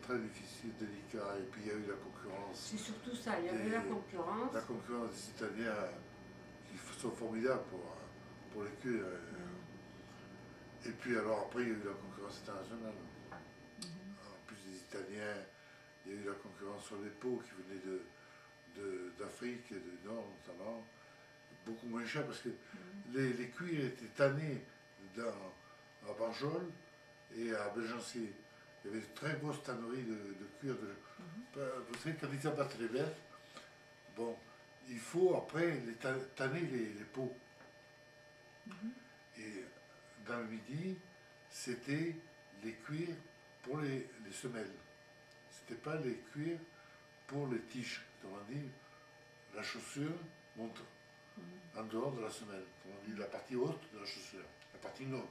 S2: très difficile, délicat, et puis il y a eu la concurrence.
S1: C'est surtout ça, il y avait la concurrence.
S2: La concurrence des Italiens qui sont formidables pour les cuirs. Et puis alors après, il y a eu la concurrence internationale. En plus des Italiens, il y a eu la concurrence sur les peaux qui venaient d'Afrique et du Nord notamment. Beaucoup moins cher parce que les cuirs étaient tannés à Barjol et à Belgency. Il y avait de très grosses tanneries de cuir. Vous savez, quand ils abattent les bêtes, bon, il faut après tanner les peaux. Et dans le midi, c'était les cuirs pour les semelles. C'était pas les cuirs pour les tiges. Autrement dit, la chaussure monte en dehors de la semelle. Autrement dit, la partie haute de la chaussure, la partie noble.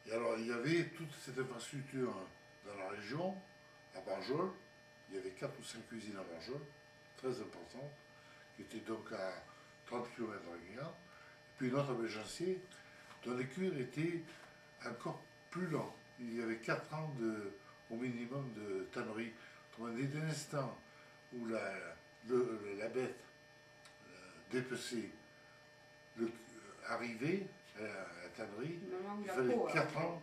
S2: Et alors, il y avait toute cette infrastructure dans la région, à Barjol. Il y avait 4 ou 5 usines à Barjol, très importantes, qui étaient donc à 30 km de Guingamp. Et puis une autre à Belgency, dont les cuirs étaient encore plus lents. Il y avait 4 ans au minimum de tannerie. Autrement dit, dès l'instant où la bête dépecée arrivait à la tannerie, il fallait 4 ans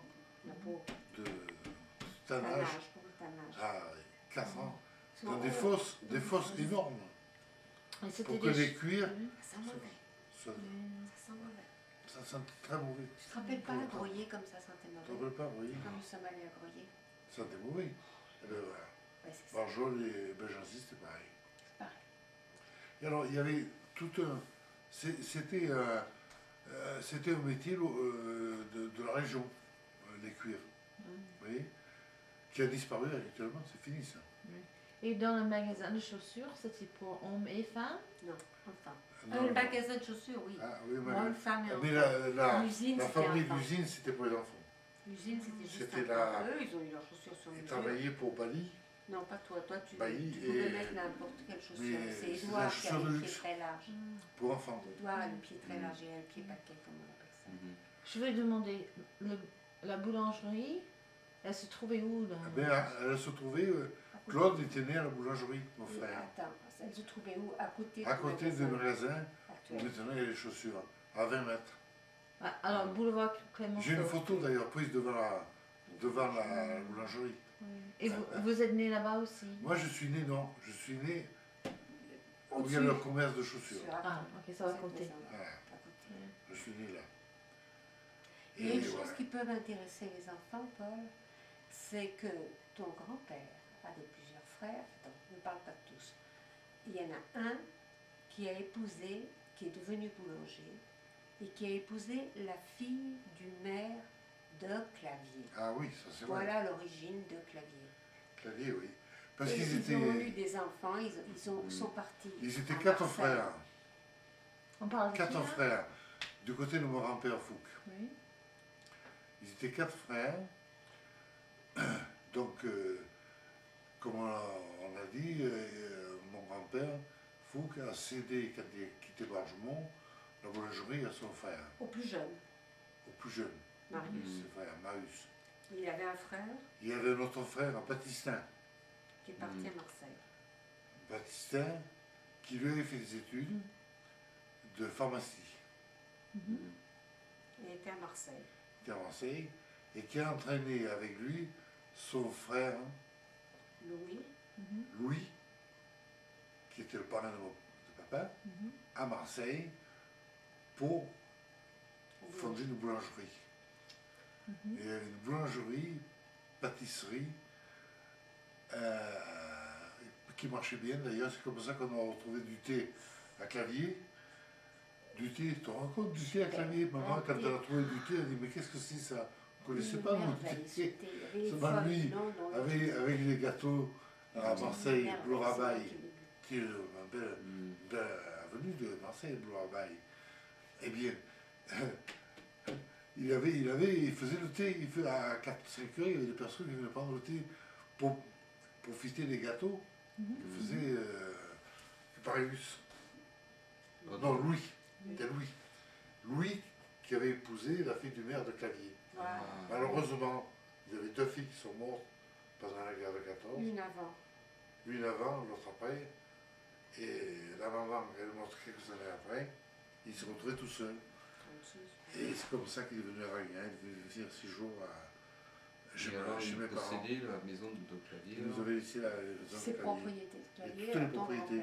S2: de tannage.
S1: Pour le tannage.
S2: Ah, 4 ans. Dans des fosses énormes. Pour que les cuirs.
S1: Ça sent mauvais.
S2: Ça
S1: Ça sent mauvais.
S2: ça sent très mauvais.
S1: Tu te rappelles pas à Groyer comme ça sentait
S2: Tu ne te
S1: mauvais?
S2: rappelles pas, oui.
S1: Quand nous sommes allés à Groyer.
S2: Ça sentait mauvais. Et bien voilà.
S1: Ouais, c'est ça.
S2: Barjol et Belgency, c'était pareil.
S1: C'est pareil.
S2: Et alors, il y avait tout un. C'était un métier de la région, les cuirs. Vous voyez, qui a disparu actuellement, c'est fini ça.
S4: Et dans le magasin de chaussures, c'était pour hommes et femmes?
S1: Non, enfin.
S2: Non,
S1: Le magasin de chaussures, oui.
S2: Ah, oui, mais,
S1: Moi, une femme et
S2: mais
S1: enfant. L'usine,
S2: la
S1: c'était
S2: fabrique
S1: enfant.
S2: d'usine, c'était pour les enfants.
S1: L'usine, c'était juste
S2: C'était
S1: enfant.
S2: la-
S1: Eux, ils ont eu leurs chaussures sur
S2: Ils
S1: mesure.
S2: travaillaient pour Bali,
S1: Non, pas toi. Toi, tu
S2: Bailly
S1: pouvais
S2: et-
S1: mettre n'importe quelle chaussure.
S2: mais
S1: C'est
S2: c'est
S1: Edouard
S2: la
S1: qui a
S2: chaussure de
S1: le pied
S2: luxe.
S1: très large.
S2: pour enfants.
S1: Edouard a le pied très large et a le pied paquet, comme on appelle ça.
S4: Je vais demander, la boulangerie, elle se trouvait où dans...
S2: Eh bien, elle se trouvait, Claude était né à la boulangerie, mon
S1: Oui,
S2: frère.
S1: attends, elle se trouvait où? À côté
S2: À côté du magasin où
S1: actuel.
S2: maintenant il y a les chaussures, à 20 mètres.
S4: Ah, alors, boulevard Clémenceau.
S2: J'ai une photo d'ailleurs prise devant la boulangerie.
S4: Oui. Et vous êtes né là-bas aussi?
S2: Moi je suis né, non, je suis né où il y
S1: Au-dessus.
S2: a le commerce de chaussures.
S1: Sur-
S4: Ah, ok, ça va
S1: c'est
S4: compter.
S1: ça,
S2: Voilà,
S1: à côté.
S2: je suis né là.
S1: Il y a une chose
S2: voilà.
S1: qui peut intéresser les enfants, Paul, c'est que ton grand-père avait plusieurs frères, donc ne parle pas de tous. Il y en a un qui a épousé, qui est devenu boulanger, et qui a épousé la fille du maire de Clavier.
S2: Ah oui, ça c'est vrai.
S1: Voilà l'origine de Clavier.
S2: Clavier, oui. Parce
S1: Et
S2: qu'ils
S1: ils ont eu
S2: étaient,
S1: des enfants, sont partis.
S2: ils étaient
S1: à
S2: 4
S1: Marseille.
S2: frères.
S4: On parle de
S2: 4
S4: qui, là?
S2: frères. Du côté de mon grand-père Fouque.
S4: Oui.
S2: Ils étaient 4 frères. Donc, comme on a dit, mon grand-père Fouque a cédé, quand il a quitté Bargemont, la boulangerie à son frère,
S1: Au plus jeune,
S2: au plus jeune,
S1: Marius.
S2: ses frères, Marius.
S1: Il avait un frère
S2: Il y avait un autre frère, Baptistin.
S1: qui est parti à Marseille.
S2: Baptistin, qui lui avait fait des études de pharmacie.
S1: Il était à Marseille.
S2: Qui était à Marseille, et qui a entraîné avec lui son frère
S1: Louis,
S2: Louis, qui était le parrain de papa, à Marseille, pour fonder une boulangerie. Et il y avait une boulangerie, pâtisserie, qui marchait bien d'ailleurs, c'est comme ça qu'on a retrouvé du thé à Clavier. Du thé, tu te rends compte, du thé à Clavier. Maman, quand elle a trouvé du thé, elle a dit, mais qu'est-ce que c'est ça? On ne connaissait pas nous, du thé. Seulement lui, avec les gâteaux à Marseille, Blue Rabaille, qui est une belle avenue de Marseille, Blue Rabaille. Eh bien, il faisait le thé, à 4-5 heures, il y avait des personnes qui venaient prendre le thé pour profiter des gâteaux que faisait Parius. Non, Louis. C'était Louis. Louis qui avait épousé la fille du maire de Clavier.
S1: Ah.
S2: Malheureusement, il y avait 2 filles qui sont mortes pendant la guerre de 14. Une avant, l'autre après. Et la maman, elle est morte quelques années après. Il s'est retrouvé tout seul. Et c'est comme ça qu'il est venu à Raguin. Il est venu venir 6 jours chez mes parents.
S3: Possédé la maison de Clavier.
S2: Il nous avait laissé la maison de
S1: Ses
S2: Clavier.
S1: propriétés de Clavier.
S2: Toutes les propriétés.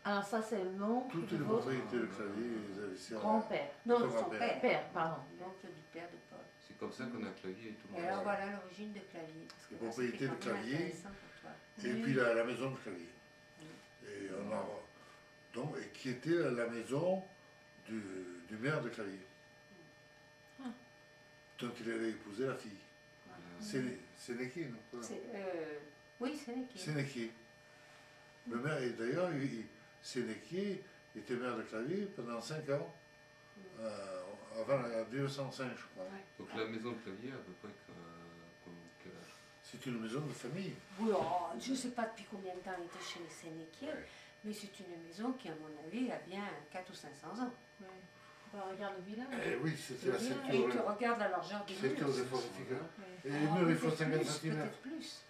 S4: Alors ça, c'est l'oncle
S2: Toutes
S4: de
S2: les
S4: votre
S2: propriétés de Clavier, ils les avaient laissées à
S4: grand-père.
S1: Non,
S2: Son
S1: son
S2: grand-père.
S4: Père, pardon.
S1: L'oncle du père de Paul.
S3: C'est comme ça qu'on a Clavier et tout le
S1: Et
S3: monde.
S1: alors voilà l'origine de Clavier. Parce que
S2: Les
S1: là,
S2: propriétés
S1: c'était
S2: de
S1: quand même
S2: Clavier.
S1: intéressant pour toi.
S2: Et puis la maison de Clavier. Et on a, donc, et qui était la maison du maire de Clavier. Donc il avait épousé la fille. Sénéquier, non?
S1: Oui, Sénéquier.
S2: Sénéquier. Le maire, et d'ailleurs, Sénéquier était maire de Clavier pendant 5 ans, avant 1905, je crois.
S1: Ouais.
S3: Donc la maison de Clavier, à peu près, quel âge?
S2: C'est une maison de famille.
S1: Oui, je ne sais pas depuis combien de temps elle était chez les Sénéquiers, mais c'est une maison qui, à mon avis, a bien 400 ou 500 ans.
S4: Ouais. Bah, regarde le village.
S2: Eh oui, c'était la
S1: Et
S2: secteur.
S1: tu regardes la largeur du mur.
S2: Secteur des fortifications.
S4: Ouais.
S2: Et les murs, il faut 50 cm.
S1: Peut-être plus.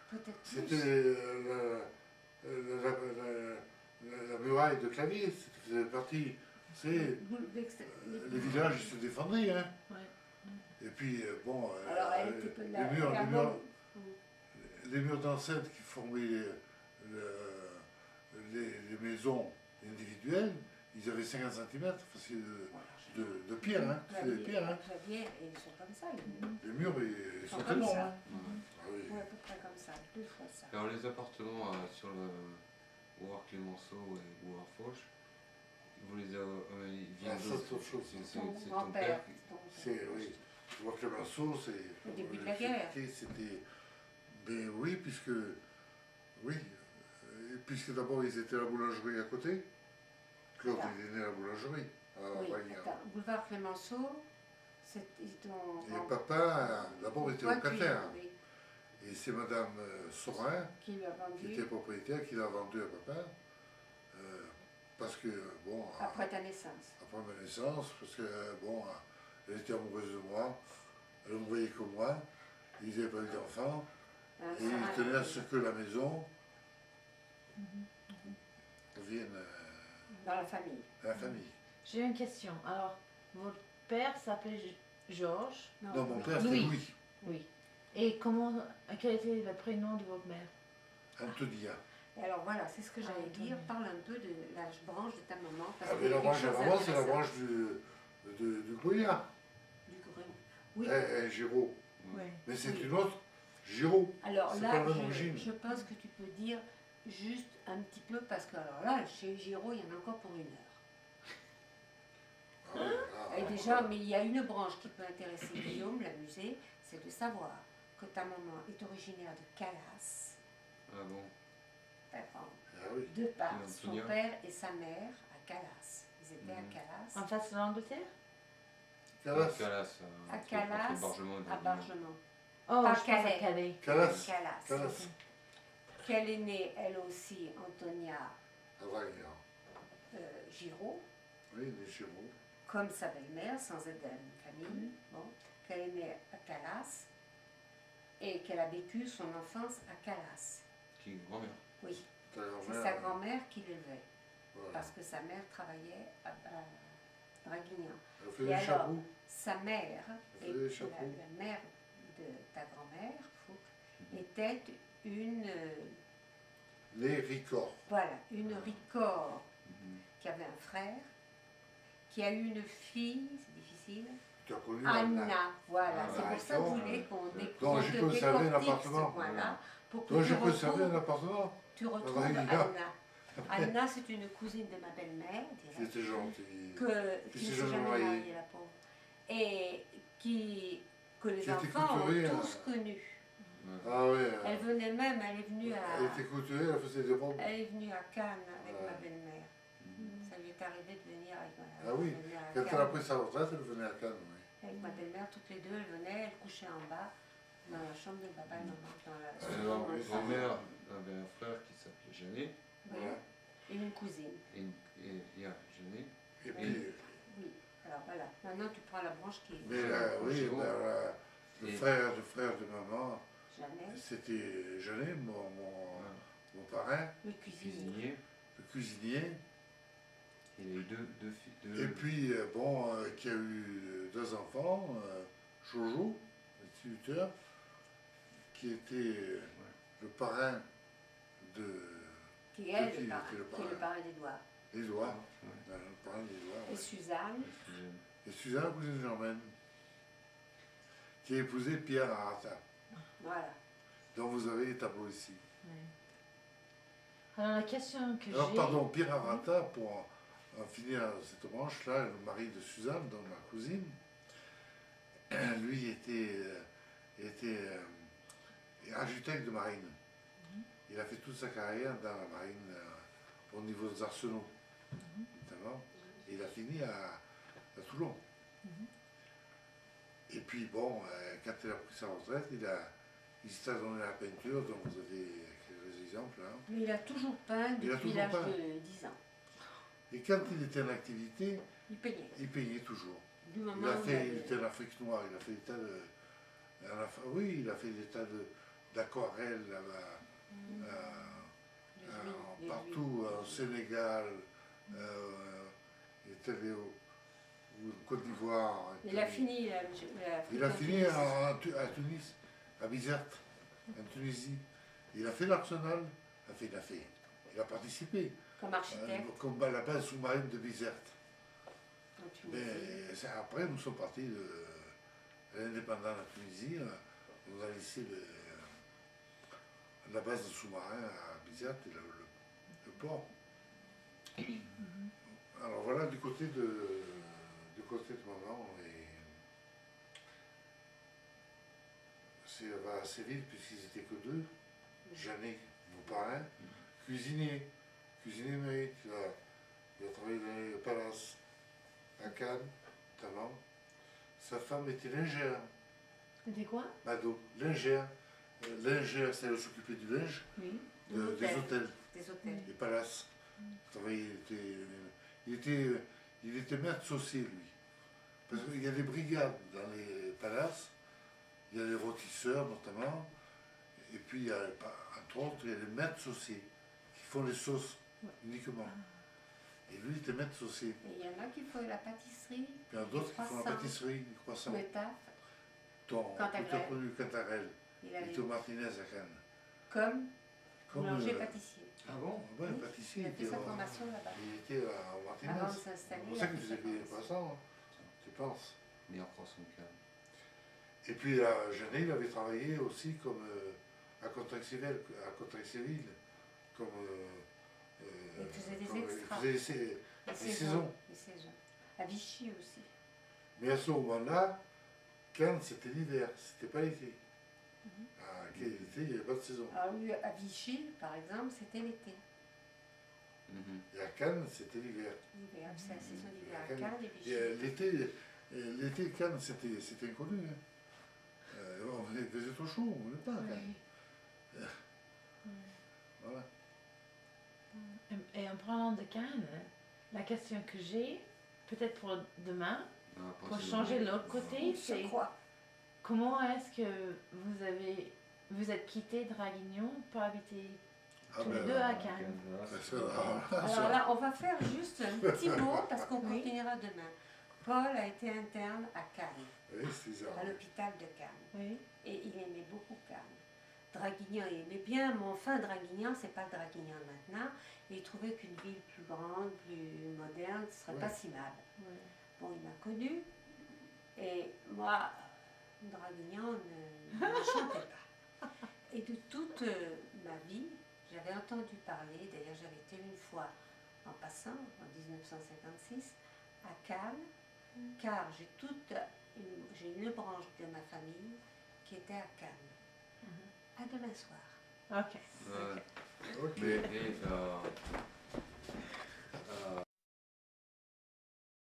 S1: Peut-être plus.
S2: C'était la muraille de Clavier, ça faisait partie. C'est les villages ils se défendaient, hein.
S4: Ouais.
S2: Et puis bon,
S1: Alors, elle était
S2: les murs d'enceinte qui formaient les maisons individuelles, ils avaient 50 cm, facile de pierre, hein. C'est des pierres, hein.
S1: Clavier, et ils sont comme ça.
S2: Les murs, ils sont
S1: comme
S2: énormes.
S1: ça.
S2: Hein. Ah oui.
S1: Oui, à peu près comme ça, 2 fois ça.
S3: Alors les appartements sur le Boulevard Clémenceau et Boulevard Fauche, vous les avez... ils viennent
S2: Ah, ça, c'est autre chose.
S3: C'est
S1: Ton
S3: ton
S1: grand-père.
S3: père.
S2: C'est, oui. Je vois que le Clémenceau, c'est.
S1: Au début de la guerre.
S2: C'était. Ben oui, puisque. Oui. Puisque d'abord, ils étaient à la boulangerie à côté. Claude, il est né à la boulangerie.
S1: Oui, attends, boulevard Clémenceau, ils ont...
S2: Et papa, d'abord, était locataire.
S1: Oui,
S2: Et c'est madame Sorin,
S1: qui lui a
S2: qui
S1: vendu
S2: était propriétaire, qui l'a vendu à papa. Parce que, bon.
S1: après ta naissance.
S2: Après ma naissance, parce que, bon, elle était amoureuse de moi. Elle ne me voyait que moi. Ils n'avaient pas eu d'enfants. Et ils tenaient à ce que la maison revienne
S1: Dans la famille.
S2: à la famille.
S4: J'ai une question. Alors, votre père s'appelait Georges.
S2: Non, mon père, c'était
S4: Louis.
S2: Louis.
S4: Oui. Et quel était le prénom de votre mère?
S2: Antonia.
S1: Et alors voilà, c'est ce que j'allais
S4: Antonia.
S1: dire. Parle un peu de la branche de ta maman. Parce
S2: Ah,
S1: qu'il
S2: mais
S1: y a
S2: la branche
S1: quelque chose
S2: avant, c'est la
S1: d'intéressant.
S2: branche du Goya,
S1: Du Gruen. Oui.
S2: Giraud.
S4: Oui.
S2: Mais c'est
S1: Oui.
S2: une autre, Giraud.
S1: Alors
S2: C'est
S1: là,
S2: pas la même origine.
S1: je pense que tu peux dire juste un petit peu, parce que alors là, chez Giraud, il y en a encore pour 1 heure.
S2: Ah, ouais, ah,
S1: Et déjà, mais il y a une branche qui peut intéresser Guillaume, l'amusé, c'est de savoir que ta maman est originaire de Calas,
S3: Ah bon.
S2: ah oui.
S1: de par
S3: Et
S1: son
S3: Antonia.
S1: père et sa mère à Calas. Ils étaient à Calas,
S4: En face de l'Angleterre?
S2: Calas.
S3: Calas.
S1: À
S3: entre
S1: Calas,
S3: Bargemont et
S1: à
S3: Draguignan.
S1: Bargemont.
S4: Oh,
S1: Pas
S4: je pense à
S1: Calais.
S4: Calais.
S2: Calas.
S1: Calas.
S2: Calas.
S1: Qu'elle est née, elle aussi, Antonia
S2: À Draguignan.
S1: Giraud,
S2: Oui, des Giraud.
S1: comme sa belle-mère, sans être de la même famille. Bon. Qu'elle est née à Calas et qu'elle a vécu son enfance à Calas.
S3: Qui est grand-mère.
S1: Oui,
S2: Ta
S1: c'est
S2: grand-mère,
S1: sa grand-mère qui l'élevait,
S2: voilà.
S1: parce que sa mère travaillait à Draguignan.
S2: Elle faisait
S1: Et
S2: des
S1: alors,
S2: chapeaux.
S1: sa mère,
S2: Elle
S1: et
S2: faisait des
S1: la
S2: chapeaux.
S1: mère de ta grand-mère, Fouque, était une,
S2: Les Ricords.
S1: voilà, une Ricord
S3: Mhm.
S1: qui avait un frère, qui a eu une fille, c'est difficile,
S2: tu as connu
S1: Anna, voilà.
S2: Ah,
S1: C'est pour ça que vous voulez qu'on
S2: donc j'ai conservé un appartement.
S1: Voilà, pour que
S2: Donc
S1: tu
S2: j'ai conservé un
S1: retrouves,
S2: appartement.
S1: tu retrouves
S2: Anna.
S1: Anna. Anna, c'est une cousine de ma belle-mère,
S2: Qui était gentille.
S1: qui ne s'est jamais mariée, la pauvre. Et que les
S2: Qui était
S1: enfants
S2: couturière.
S1: ont tous connue.
S2: Ah oui.
S1: Elle venait même, elle est venue à...
S2: Elle était couturière, elle faisait des robes.
S1: Elle est venue à Cannes avec
S2: Ouais.
S1: ma belle-mère. Ça lui est arrivé de venir avec ma
S2: Ah oui,
S1: belle-mère à
S2: quand elle a
S1: Cannes.
S2: pris sa retraite, elle venait à Cannes, oui.
S1: Avec ma belle-mère, toutes les deux, elles venaient, elles couchaient en bas, dans la chambre de papa et maman, dans la
S3: Alors,
S1: chambre de
S3: ma grand-mère avait un frère qui s'appelait Janet,
S1: Oui. Et une cousine.
S3: et Janet.
S2: Et puis,
S1: Oui. Alors voilà, maintenant tu prends la branche qui est
S2: mais là, oui,
S3: Géo.
S2: ben, là, le
S3: Et-
S2: frère de maman,
S1: Jeannette,
S2: c'était Jeannet, mon parrain,
S1: le cuisinier.
S3: Cuisinier.
S2: le cuisinier.
S3: Il a eu deux filles.
S2: Et puis, qui a eu 2 enfants, Jojo, l'instituteur, qui était le parrain de
S1: Qui est
S2: Qui
S1: le parrain,
S2: était le
S1: qui est le
S2: parrain.
S1: parrain d'Édouard.
S2: Édouard,
S3: Ouais.
S2: le parrain d'Édouard,
S1: Et
S2: ouais.
S1: Suzanne,
S2: Et Suzanne, la cousine de Germaine, qui a épousé Pierre Arata,
S1: voilà.
S2: dont vous avez les tableaux ici.
S4: Ouais. Alors la question que
S2: Alors,
S4: j'ai...
S2: pardon, Pierre Arata, pour en finir cette branche-là, le mari de Suzanne, donc ma cousine, lui était architecte de marine. Il a fait toute sa carrière dans la marine au niveau des arsenaux, notamment. Et il a fini à Toulon. Et puis bon, quand il a pris sa retraite, il s'est donné à la peinture, donc vous avez quelques exemples. Hein.
S1: Mais il a toujours peint
S2: Il a
S1: depuis
S2: toujours
S1: l'âge
S2: peint.
S1: de 10 ans.
S2: Et quand il était en activité,
S1: Il peignait.
S2: il peignait toujours.
S1: Du
S2: Il
S1: moment
S2: a
S1: où
S2: fait, il était en Afrique noire, il a fait des tas de. Oui, il a fait des tas d'aquarelles là-bas,
S1: les
S2: partout, en Sénégal, il était allé en Côte d'Ivoire.
S1: Il a fini
S2: Il a fini à Tunis, à Bizerte, en Tunisie. Il a fait l'Arsenal, il a participé,
S1: comme architecte.
S2: comme à la base sous-marine de Bizerte.
S1: en Tunisie.
S2: Mais après, nous sommes partis de l'indépendance de la Tunisie. On a laissé la base de sous-marin à Bizerte et le port. Alors voilà, du côté de maman, ça va assez vite puisqu'ils étaient que 2. Jeannet, mon parrain, cuisinier mérite, il a travaillé dans les palaces à Cannes, notamment. Sa femme était lingère,
S4: C'était quoi?
S2: Mado, lingère. Lingère, c'est elle s'occupait du linge,
S1: Oui.
S2: des hôtels,
S1: Des hôtels.
S2: des palaces. Il travaillait, il était maître saucier, lui. Parce qu'il y a des brigades dans les palaces, il y a les rôtisseurs notamment, et puis il y a, entre autres, il y a les maîtres sauciers qui font les sauces uniquement. Et lui, il était maître saucier.
S1: Et il y en a qui font la pâtisserie,
S2: Puis il y en a d'autres qui font la
S1: croissants.
S2: pâtisserie, les croissants.
S1: le taf,
S2: Ton
S1: Cantarelle.
S2: plutôt connu Cantarelle,
S1: il avait
S2: Vito Martinez à Cannes.
S1: comme
S2: Comme
S1: boulanger-pâtissier.
S3: Ah bon?
S2: ouais,
S1: Oui,
S2: pâtissier,
S1: il a fait sa formation là-bas.
S2: il était à Martinez.
S1: Avant de
S2: C'est
S1: s'installer.
S2: pour
S1: il
S2: ça
S1: a
S2: qu'il
S1: fait
S2: faisait
S1: sa
S2: payer les
S1: formation.
S2: poissons, tu penses.
S3: Meilleur croissant de Cannes.
S2: Et puis Jeannet, il avait travaillé aussi comme à Contrexéville, comme
S1: Il faisait des
S2: comme,
S1: extras.
S2: il faisait
S1: Les
S2: saisons.
S1: Les saisons. À Vichy aussi.
S2: Mais à ce moment-là, Cannes, c'était l'hiver, c'était pas l'été. À l'été, il n'y avait pas de saison.
S1: Alors lui, à Vichy, par exemple, c'était l'été.
S2: Et à Cannes, c'était l'hiver.
S1: L'hiver, c'est la saison d'hiver à
S2: Cannes.
S1: Cannes et Vichy.
S2: Et l'été, Cannes, c'était inconnu. Hein. On faisait trop chaud, on ne venait pas à Cannes. Voilà.
S4: Et en parlant de Cannes, la question que j'ai, peut-être pour demain, pour changer l'autre côté,
S1: Je
S4: c'est
S1: crois.
S4: comment est-ce que vous êtes quitté Draguignan pour habiter tous les deux à Cannes?
S1: Alors là, on va faire juste un petit mot parce qu'on
S4: Oui.
S1: continuera demain. Paul a été interne à Cannes,
S2: Oui, c'est ça.
S1: à l'hôpital de Cannes.
S4: Oui.
S1: Et il aimait beaucoup Cannes. Draguignan, il aimait bien, mais enfin, Draguignan, c'est pas le Draguignan maintenant. Et il trouvait qu'une ville plus grande, plus moderne, ce serait
S2: Ouais.
S1: pas si mal.
S4: Ouais.
S1: Bon, il m'a connu. Et moi, Draguignan ne chantait pas. Et de toute ma vie, j'avais entendu parler, d'ailleurs j'avais été une fois en passant, en 1956, à Cannes, car j'ai une branche de ma famille qui était à Cannes. À demain soir.
S4: Ok.
S3: Mais